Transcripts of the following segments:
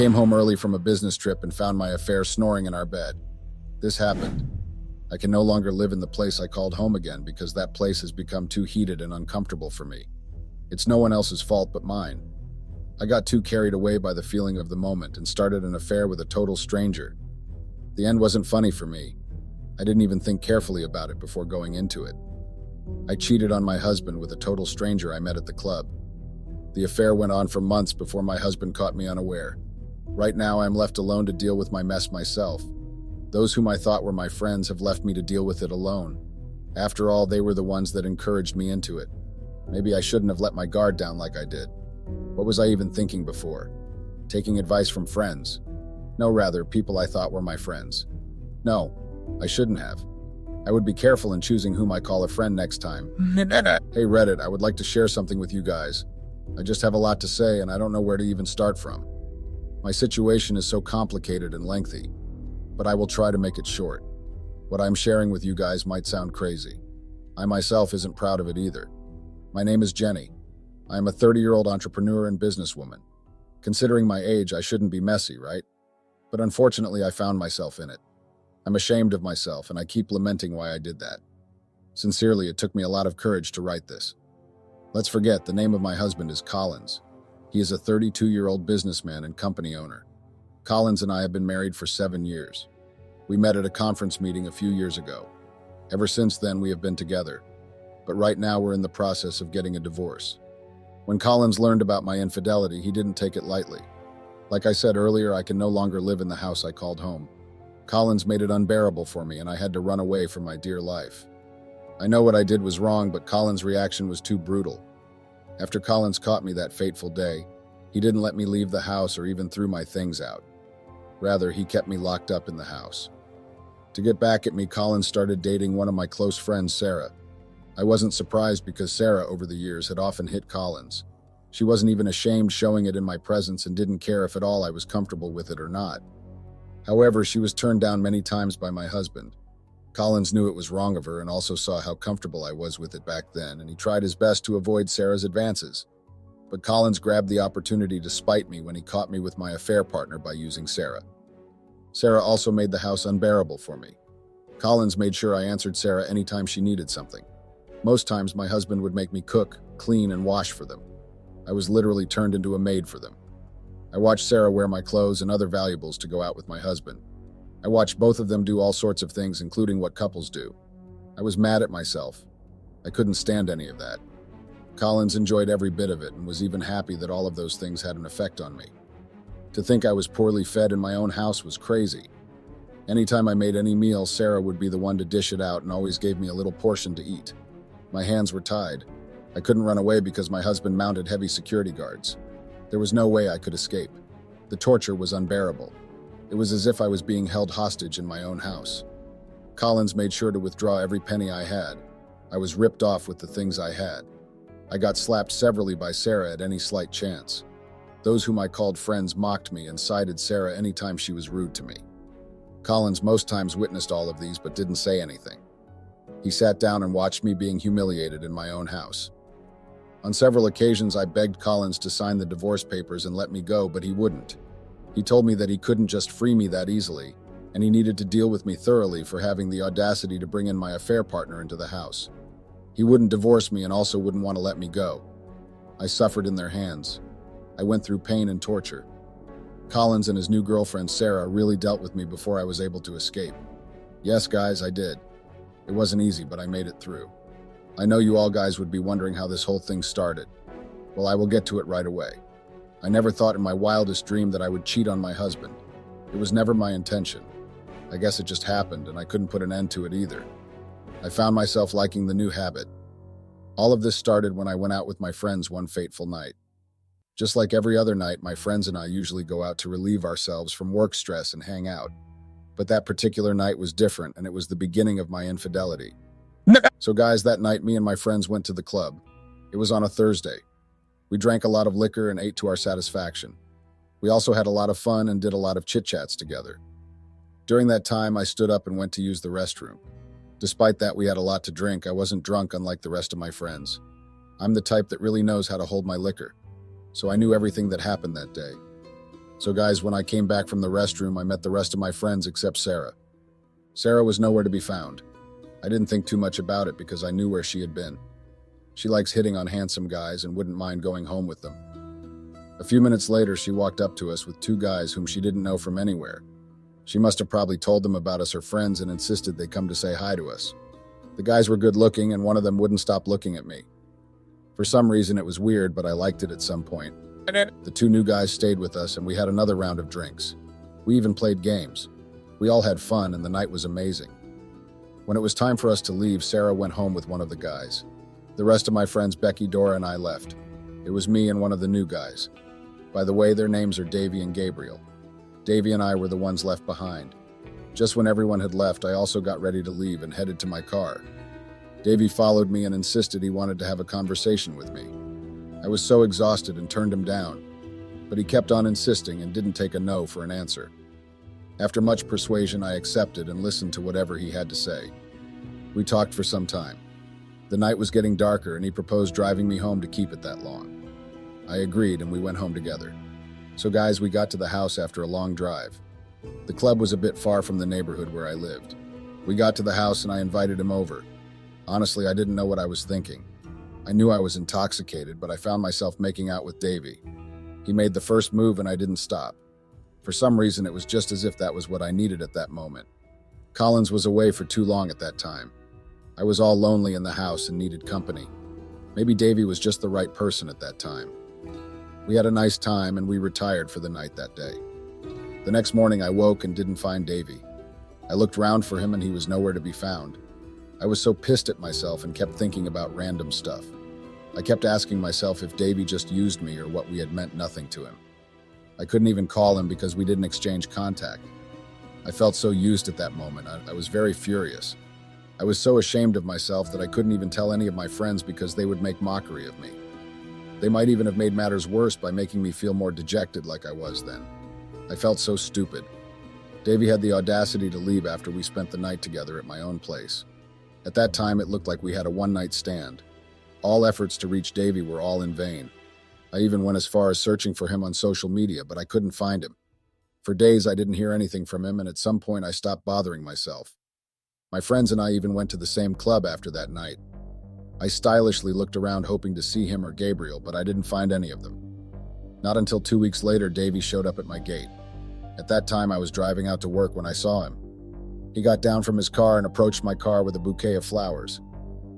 came home early from a business trip and found my affair snoring in our bed. This happened. I can no longer live in the place I called home again because that place has become too heated and uncomfortable for me. It's no one else's fault but mine. I got too carried away by the feeling of the moment and started an affair with a total stranger. The end wasn't funny for me. I didn't even think carefully about it before going into it. I cheated on my husband with a total stranger I met at the club. The affair went on for months before my husband caught me unaware. Right now, I'm left alone to deal with my mess myself. Those whom I thought were my friends have left me to deal with it alone. After all, they were the ones that encouraged me into it. Maybe I shouldn't have let my guard down like I did. What was I even thinking before? Taking advice from friends? No, rather, people I thought were my friends. No, I shouldn't have. I would be careful in choosing whom I call a friend next time. Hey Reddit, I would like to share something with you guys. I just have a lot to say and I don't know where to even start from. My situation is so complicated and lengthy, but I will try to make it short. What I'm sharing with you guys might sound crazy. I myself isn't proud of it either. My name is Jenny. I am a 30-year-old entrepreneur and businesswoman. Considering my age, I shouldn't be messy, right? But unfortunately, I found myself in it. I'm ashamed of myself, and I keep lamenting why I did that. Sincerely, it took me a lot of courage to write this. Let's forget, the name of my husband is Collins. He is a 32-year-old businessman and company owner. Collins and I have been married for 7 years. We met at a conference meeting a few years ago. Ever since then, we have been together. But right now, we're in the process of getting a divorce. When Collins learned about my infidelity, he didn't take it lightly. Like I said earlier, I can no longer live in the house I called home. Collins made it unbearable for me, and I had to run away from my dear life. I know what I did was wrong, but Collins' reaction was too brutal. After Collins caught me that fateful day, he didn't let me leave the house or even threw my things out. Rather, he kept me locked up in the house. To get back at me, Collins started dating one of my close friends, Sarah. I wasn't surprised because Sarah, over the years, had often hit Collins. She wasn't even ashamed showing it in my presence and didn't care if at all I was comfortable with it or not. However, she was turned down many times by my husband. Collins knew it was wrong of her and also saw how comfortable I was with it back then, and he tried his best to avoid Sarah's advances. But Collins grabbed the opportunity to spite me when he caught me with my affair partner by using Sarah. Sarah also made the house unbearable for me. Collins made sure I answered Sarah anytime she needed something. Most times, my husband would make me cook, clean, and wash for them. I was literally turned into a maid for them. I watched Sarah wear my clothes and other valuables to go out with my husband. I watched both of them do all sorts of things, including what couples do. I was mad at myself. I couldn't stand any of that. Collins enjoyed every bit of it and was even happy that all of those things had an effect on me. To think I was poorly fed in my own house was crazy. Anytime I made any meal, Sarah would be the one to dish it out and always gave me a little portion to eat. My hands were tied. I couldn't run away because my husband mounted heavy security guards. There was no way I could escape. The torture was unbearable. It was as if I was being held hostage in my own house. Collins made sure to withdraw every penny I had. I was ripped off with the things I had. I got slapped severally by Sarah at any slight chance. Those whom I called friends mocked me and sided Sarah anytime she was rude to me. Collins most times witnessed all of these but didn't say anything. He sat down and watched me being humiliated in my own house. On several occasions, I begged Collins to sign the divorce papers and let me go, but he wouldn't. He told me that he couldn't just free me that easily, and he needed to deal with me thoroughly for having the audacity to bring in my affair partner into the house. He wouldn't divorce me and also wouldn't want to let me go. I suffered in their hands. I went through pain and torture. Collins and his new girlfriend, Sarah, really dealt with me before I was able to escape. Yes, guys, I did. It wasn't easy, but I made it through. I know you all guys would be wondering how this whole thing started. Well, I will get to it right away. I never thought in my wildest dream that I would cheat on my husband. It was never my intention. I guess it just happened, and I couldn't put an end to it either. I found myself liking the new habit. All of this started when I went out with my friends one fateful night. Just like every other night, my friends and I usually go out to relieve ourselves from work stress and hang out. But that particular night was different, and it was the beginning of my infidelity. So guys, that night, me and my friends went to the club. It was on a Thursday. We drank a lot of liquor and ate to our satisfaction. We also had a lot of fun and did a lot of chit-chats together. During that time, I stood up and went to use the restroom. Despite that we had a lot to drink, I wasn't drunk unlike the rest of my friends. I'm the type that really knows how to hold my liquor, so I knew everything that happened that day. So guys, when I came back from the restroom, I met the rest of my friends except Sarah. Sarah was nowhere to be found. I didn't think too much about it because I knew where she had been. She likes hitting on handsome guys and wouldn't mind going home with them. A few minutes later, she walked up to us with two guys whom she didn't know from anywhere. She must have probably told them about us, her friends, and insisted they come to say hi to us. The guys were good looking and one of them wouldn't stop looking at me. For some reason, it was weird, but I liked it at some point. The two new guys stayed with us and we had another round of drinks. We even played games. We all had fun and the night was amazing. When it was time for us to leave, Sarah went home with one of the guys. The rest of my friends, Becky, Dora, and I left. It was me and one of the new guys. By the way, their names are Davy and Gabriel. Davy and I were the ones left behind. Just when everyone had left, I also got ready to leave and headed to my car. Davy followed me and insisted he wanted to have a conversation with me. I was so exhausted and turned him down, but he kept on insisting and didn't take a no for an answer. After much persuasion, I accepted and listened to whatever he had to say. We talked for some time. The night was getting darker and he proposed driving me home to keep it that long. I agreed and we went home together. So guys, we got to the house after a long drive. The club was a bit far from the neighborhood where I lived. We got to the house and I invited him over. Honestly, I didn't know what I was thinking. I knew I was intoxicated, but I found myself making out with Davy. He made the first move and I didn't stop. For some reason, it was just as if that was what I needed at that moment. Collins was away for too long at that time. I was all lonely in the house and needed company. Maybe Davy was just the right person at that time. We had a nice time and we retired for the night that day. The next morning I woke and didn't find Davy. I looked round for him and he was nowhere to be found. I was so pissed at myself and kept thinking about random stuff. I kept asking myself if Davy just used me or what we had meant nothing to him. I couldn't even call him because we didn't exchange contact. I felt so used at that moment. I was very furious. I was so ashamed of myself that I couldn't even tell any of my friends because they would make mockery of me. They might even have made matters worse by making me feel more dejected like I was then. I felt so stupid. Davy had the audacity to leave after we spent the night together at my own place. At that time, it looked like we had a one-night stand. All efforts to reach Davy were all in vain. I even went as far as searching for him on social media, but I couldn't find him. For days, I didn't hear anything from him, and at some point, I stopped bothering myself. My friends and I even went to the same club after that night. I stylishly looked around hoping to see him or Gabriel, but I didn't find any of them. Not until 2 weeks later, Davy showed up at my gate. At that time, I was driving out to work when I saw him. He got down from his car and approached my car with a bouquet of flowers.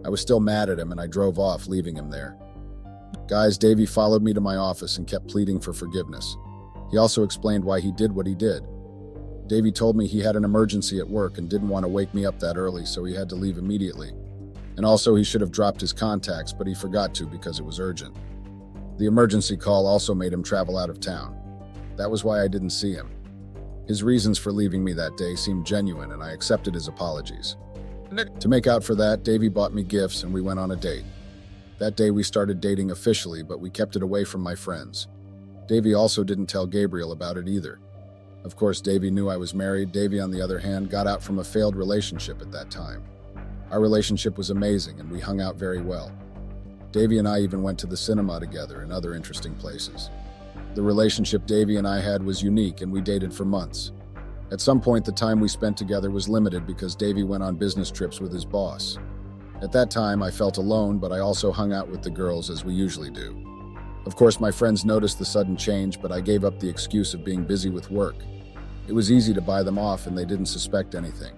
I was still mad at him and I drove off, leaving him there. Guys, Davy followed me to my office and kept pleading for forgiveness. He also explained why he did what he did. Davy told me he had an emergency at work and didn't want to wake me up that early, so he had to leave immediately. And also he should have dropped his contacts, but he forgot to because it was urgent. The emergency call also made him travel out of town. That was why I didn't see him. His reasons for leaving me that day seemed genuine and I accepted his apologies. To make out for that, Davy bought me gifts and we went on a date. That day we started dating officially, but we kept it away from my friends. Davy also didn't tell Gabriel about it either. Of course, Davy knew I was married. Davy, on the other hand, got out from a failed relationship at that time. Our relationship was amazing and we hung out very well. Davy and I even went to the cinema together and other interesting places. The relationship Davy and I had was unique and we dated for months. At some point, the time we spent together was limited because Davy went on business trips with his boss. At that time, I felt alone, but I also hung out with the girls as we usually do. Of course, my friends noticed the sudden change, but I gave up the excuse of being busy with work. It was easy to buy them off and they didn't suspect anything.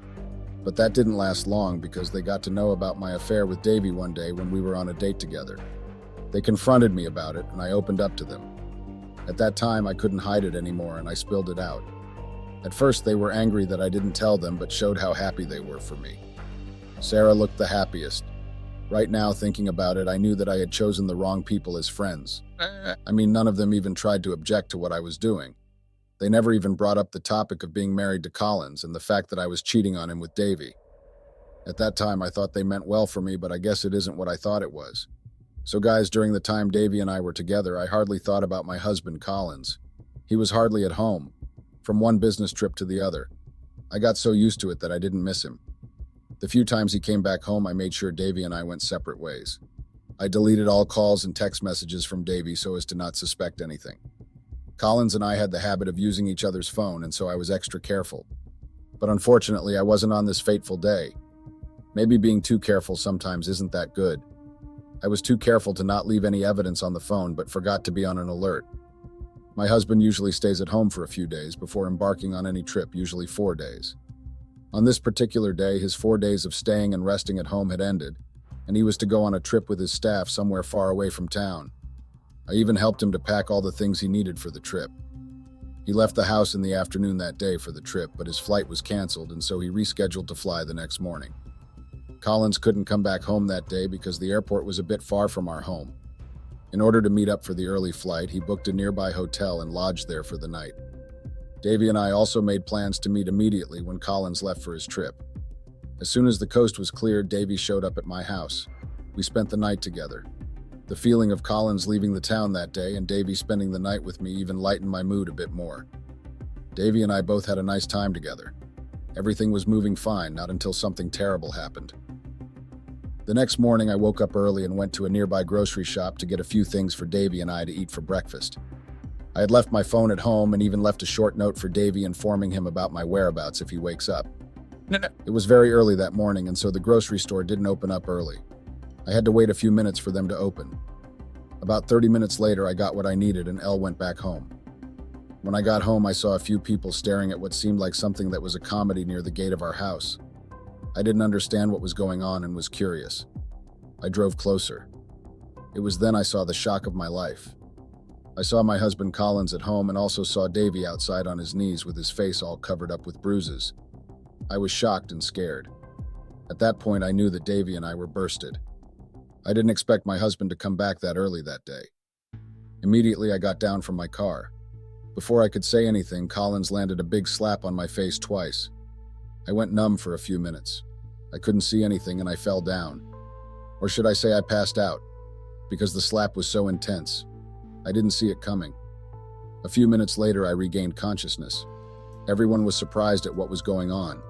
But that didn't last long because they got to know about my affair with Davy one day when we were on a date together. They confronted me about it and I opened up to them. At that time, I couldn't hide it anymore and I spilled it out. At first, they were angry that I didn't tell them, but showed how happy they were for me. Sarah looked the happiest. Right now, thinking about it, I knew that I had chosen the wrong people as friends. I mean, none of them even tried to object to what I was doing. They never even brought up the topic of being married to Collins and the fact that I was cheating on him with Davy. At that time, I thought they meant well for me, but I guess it isn't what I thought it was. So guys, during the time Davy and I were together, I hardly thought about my husband, Collins. He was hardly at home, from one business trip to the other. I got so used to it that I didn't miss him. The few times he came back home, I made sure Davy and I went separate ways. I deleted all calls and text messages from Davy so as to not suspect anything. Collins and I had the habit of using each other's phone, and so I was extra careful. But unfortunately, I wasn't on this fateful day. Maybe being too careful sometimes isn't that good. I was too careful to not leave any evidence on the phone, but forgot to be on an alert. My husband usually stays at home for a few days before embarking on any trip, usually 4 days. On this particular day, his 4 days of staying and resting at home had ended, and he was to go on a trip with his staff somewhere far away from town. I even helped him to pack all the things he needed for the trip. He left the house in the afternoon that day for the trip, but his flight was canceled, and so he rescheduled to fly the next morning. Collins couldn't come back home that day because the airport was a bit far from our home. In order to meet up for the early flight, he booked a nearby hotel and lodged there for the night. Davey and I also made plans to meet immediately when Collins left for his trip. As soon as the coast was cleared, Davey showed up at my house. We spent the night together. The feeling of Collins leaving the town that day and Davey spending the night with me even lightened my mood a bit more. Davey and I both had a nice time together. Everything was moving fine, not until something terrible happened. The next morning, I woke up early and went to a nearby grocery shop to get a few things for Davey and I to eat for breakfast. I had left my phone at home and even left a short note for Davey informing him about my whereabouts if he wakes up. It was very early that morning, and so the grocery store didn't open up early. I had to wait a few minutes for them to open. About 30 minutes later, I got what I needed and Elle went back home. When I got home, I saw a few people staring at what seemed like something that was a comedy near the gate of our house. I didn't understand what was going on and was curious. I drove closer. It was then I saw the shock of my life. I saw my husband Collins at home and also saw Davey outside on his knees with his face all covered up with bruises. I was shocked and scared. At that point, I knew that Davey and I were bursted. I didn't expect my husband to come back that early that day. Immediately, I got down from my car. Before I could say anything, Collins landed a big slap on my face twice. I went numb for a few minutes. I couldn't see anything and I fell down. Or should I say I passed out, because the slap was so intense. I didn't see it coming. A few minutes later, I regained consciousness. Everyone was surprised at what was going on.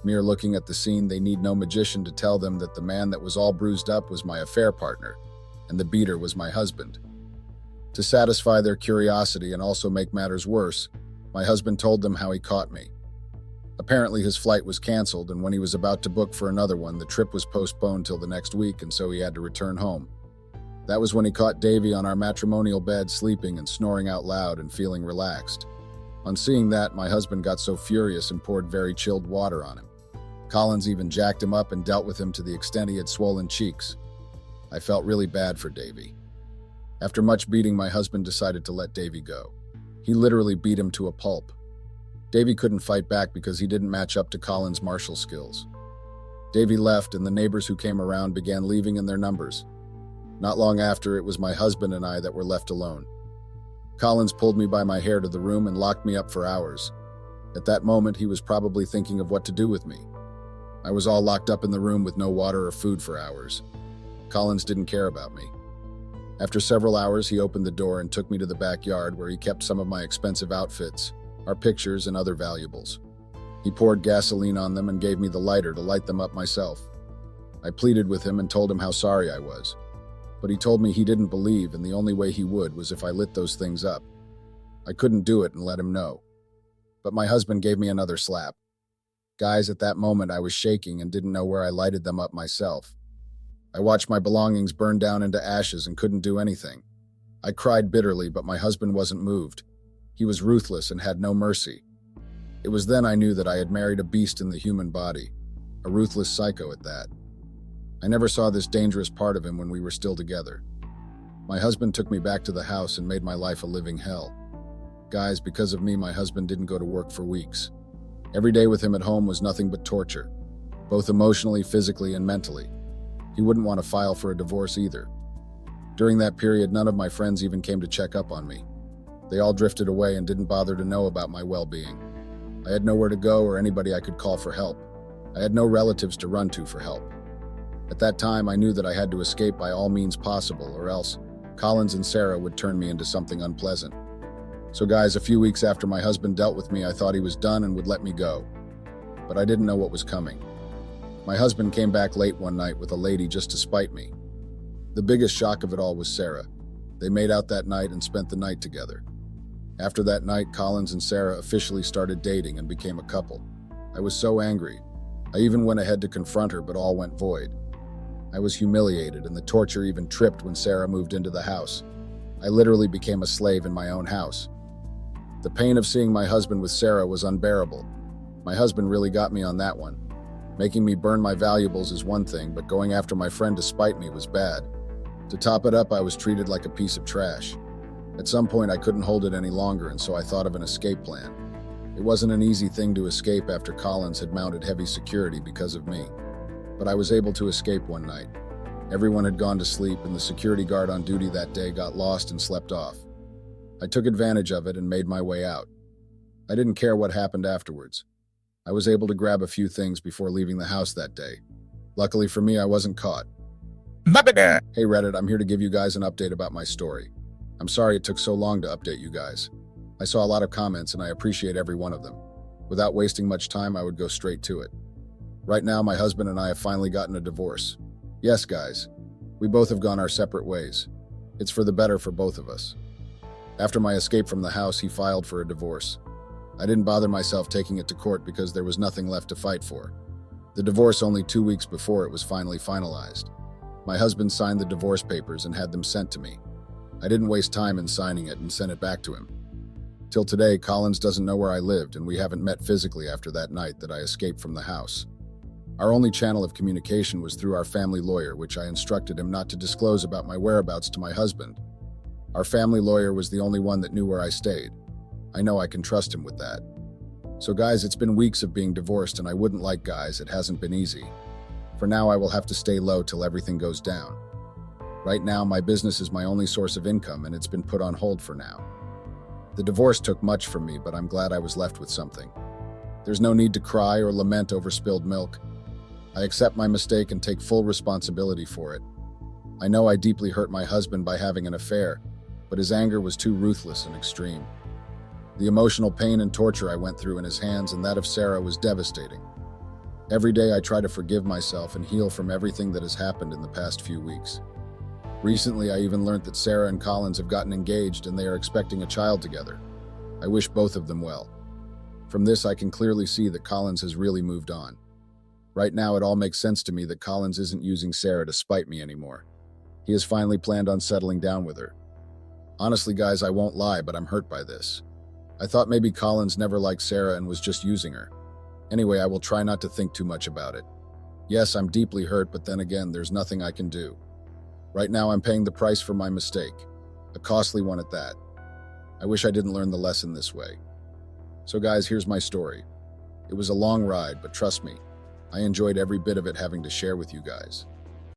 Mere looking at the scene, they need no magician to tell them that the man that was all bruised up was my affair partner, and the beater was my husband. To satisfy their curiosity and also make matters worse, my husband told them how he caught me. Apparently his flight was canceled, and when he was about to book for another one, the trip was postponed till the next week, and so he had to return home. That was when he caught Davey on our matrimonial bed sleeping and snoring out loud and feeling relaxed. On seeing that, my husband got so furious and poured very chilled water on him. Collins even jacked him up and dealt with him to the extent he had swollen cheeks. I felt really bad for Davey. After much beating, my husband decided to let Davey go. He literally beat him to a pulp. Davey couldn't fight back because he didn't match up to Collins' martial skills. Davey left, and the neighbors who came around began leaving in their numbers. Not long after, it was my husband and I that were left alone. Collins pulled me by my hair to the room and locked me up for hours. At that moment, he was probably thinking of what to do with me. I was all locked up in the room with no water or food for hours. Collins didn't care about me. After several hours, he opened the door and took me to the backyard where he kept some of my expensive outfits, our pictures, and other valuables. He poured gasoline on them and gave me the lighter to light them up myself. I pleaded with him and told him how sorry I was. But he told me he didn't believe, and the only way he would was if I lit those things up. I couldn't do it and let him know. But my husband gave me another slap. Guys, at that moment I was shaking and didn't know where I lighted them up myself. I watched my belongings burn down into ashes and couldn't do anything. I cried bitterly, but my husband wasn't moved. He was ruthless and had no mercy. It was then I knew that I had married a beast in the human body, a ruthless psycho at that. I never saw this dangerous part of him when we were still together. My husband took me back to the house and made my life a living hell. Guys, because of me, my husband didn't go to work for weeks. Every day with him at home was nothing but torture, both emotionally, physically, and mentally. He wouldn't want to file for a divorce either. During that period, none of my friends even came to check up on me. They all drifted away and didn't bother to know about my well-being. I had nowhere to go or anybody I could call for help. I had no relatives to run to for help. At that time, I knew that I had to escape by all means possible, or else Collins and Sarah would turn me into something unpleasant. So guys, a few weeks after my husband dealt with me, I thought he was done and would let me go. But I didn't know what was coming. My husband came back late one night with a lady just to spite me. The biggest shock of it all was Sarah. They made out that night and spent the night together. After that night, Collins and Sarah officially started dating and became a couple. I was so angry. I even went ahead to confront her, but all went void. I was humiliated, and the torture even tripped when Sarah moved into the house. I literally became a slave in my own house. The pain of seeing my husband with Sarah was unbearable. My husband really got me on that one. Making me burn my valuables is one thing, but going after my friend to spite me was bad. To top it up, I was treated like a piece of trash. At some point, I couldn't hold it any longer, and so I thought of an escape plan. It wasn't an easy thing to escape after Collins had mounted heavy security because of me. But I was able to escape one night. Everyone had gone to sleep, and the security guard on duty that day got lost and slept off. I took advantage of it and made my way out. I didn't care what happened afterwards. I was able to grab a few things before leaving the house that day. Luckily for me, I wasn't caught. Hey Reddit, I'm here to give you guys an update about my story. I'm sorry it took so long to update you guys. I saw a lot of comments and I appreciate every one of them. Without wasting much time, I would go straight to it. Right now, my husband and I have finally gotten a divorce. Yes, guys, we both have gone our separate ways. It's for the better for both of us. After my escape from the house, he filed for a divorce. I didn't bother myself taking it to court because there was nothing left to fight for. The divorce only 2 weeks before it was finally finalized. My husband signed the divorce papers and had them sent to me. I didn't waste time in signing it and sent it back to him. Till today, Collins doesn't know where I lived, and we haven't met physically after that night that I escaped from the house. Our only channel of communication was through our family lawyer, which I instructed him not to disclose about my whereabouts to my husband. Our family lawyer was the only one that knew where I stayed. I know I can trust him with that. So guys, it's been weeks of being divorced, and I wouldn't like guys, it hasn't been easy. For now, I will have to stay low till everything goes down. Right now, my business is my only source of income, and it's been put on hold for now. The divorce took much from me, but I'm glad I was left with something. There's no need to cry or lament over spilled milk. I accept my mistake and take full responsibility for it. I know I deeply hurt my husband by having an affair, but his anger was too ruthless and extreme. The emotional pain and torture I went through in his hands and that of Sarah was devastating. Every day I try to forgive myself and heal from everything that has happened in the past few weeks. Recently, I even learned that Sarah and Collins have gotten engaged and they are expecting a child together. I wish both of them well. From this, I can clearly see that Collins has really moved on. Right now, it all makes sense to me that Collins isn't using Sarah to spite me anymore. He has finally planned on settling down with her. Honestly, guys, I won't lie, but I'm hurt by this. I thought maybe Collins never liked Sarah and was just using her. Anyway, I will try not to think too much about it. Yes, I'm deeply hurt, but then again, there's nothing I can do. Right now, I'm paying the price for my mistake. A costly one at that. I wish I didn't learn the lesson this way. So guys, here's my story. It was a long ride, but trust me, I enjoyed every bit of it having to share with you guys.